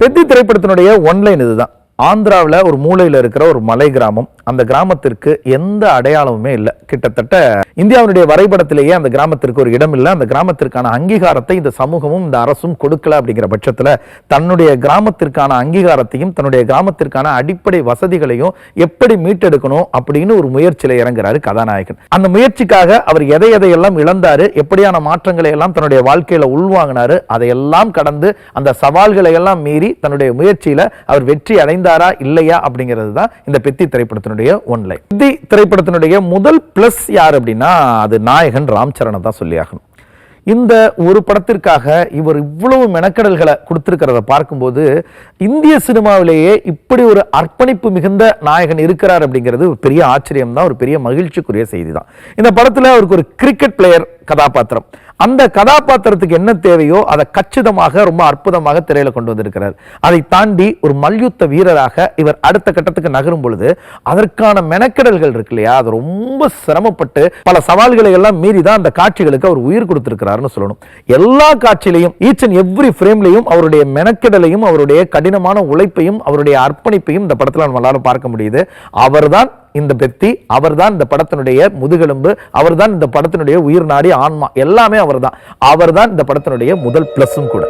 பெத்தி திரைப்படத்தினுடைய ஒன்லைன் இதுதான். ஆந்திராவில் ஒரு மூலையில் இருக்கிற ஒரு மலை கிராமம். அந்த கிராமத்திற்கு எந்த அடையாளமுமே இல்லை. கிட்டத்தட்ட இந்தியாவுடைய வரைபடத்திலேயே அந்த கிராமத்திற்கு ஒரு இடம் இல்லை. அந்த கிராமத்திற்கான அங்கீகாரத்தை இந்த சமூகமும் இந்த அரசும் கொடுக்கல. அப்படிங்கிற பட்சத்தில் தன்னுடைய கிராமத்திற்கான அங்கீகாரத்தையும் தன்னுடைய கிராமத்திற்கான அடிப்படை வசதிகளையும் எப்படி மீட்டெடுக்கணும் அப்படின்னு ஒரு முயற்சியில் இறங்குறாரு கதாநாயகன். அந்த முயற்சிக்காக அவர் எதையெல்லாம் இழந்தாரு, எப்படியான மாற்றங்களை எல்லாம் தன்னுடைய வாழ்க்கையில உள்வாங்கினாரு, அதையெல்லாம் கடந்து அந்த சவால்களை எல்லாம் மீறி தன்னுடைய முயற்சியில அவர் வெற்றி அடைந்தாரா இல்லையா அப்படிங்கிறது தான் இந்த பெத்தி திரைப்படத்தினுடைய ஒன்லைன். பெத்தி திரைப்படத்தினுடைய முதல் பிளஸ் யார் அப்படின்னா அது நாயகன் ராம் சரண் தான் சொல்லியாகணும். இந்த ஒரு படத்திற்காக இவர் இவ்வளவு மெனக்கடல்களை கொடுத்திருக்கிறத பார்க்கும்போது இந்திய சினிமாவிலேயே இப்படி ஒரு அர்ப்பணிப்பு மிகுந்த நாயகன் இருக்கிறார் அப்படிங்கிறது ஒரு பெரிய ஆச்சரியம் தான், ஒரு பெரிய மகிழ்ச்சிக்குரிய செய்தி தான். இந்த படத்துல அவருக்கு ஒரு கிரிக்கெட் பிளேயர் கதாபாத்திரம், அந்த கதாபாத்திரத்துக்கு என்ன தேவையோ அதை கச்சிதமாக ரொம்ப அற்புதமாக திரையில கொண்டு வந்திருக்கிறார். அதை தாண்டி ஒரு மல்யுத்த வீரராக இவர் அடுத்த கட்டத்துக்கு நகரும் பொழுது அதற்கான மெனக்கெடல்கள் இருக்கு இல்லையா, அது ரொம்ப சிரமப்பட்டு பல சவால்களை எல்லாம் மீறி தான் அந்த காட்சிகளுக்கு அவர் உயிர் கொடுத்திருக்கிறார்னு சொல்லணும். எல்லா காட்சியிலையும் ஈச் அண்ட் எவ்ரி ஃப்ரேம்லையும் அவருடைய மெனக்கெடலையும் அவருடைய கடினமான உழைப்பையும் அவருடைய அர்ப்பணிப்பையும் இந்த படத்துல நம்மளால பார்க்க முடியுது. அவர்தான் இந்த பெத்தி, அவர்தான் இந்த படத்தினுடைய முதுகெலும்பு, அவர்தான் இந்த படத்தினுடைய உயிர் நாடி ஆன்மா, எல்லாமே அவர்தான் இந்த படத்தினுடைய முதல் பிளஸும் கூட.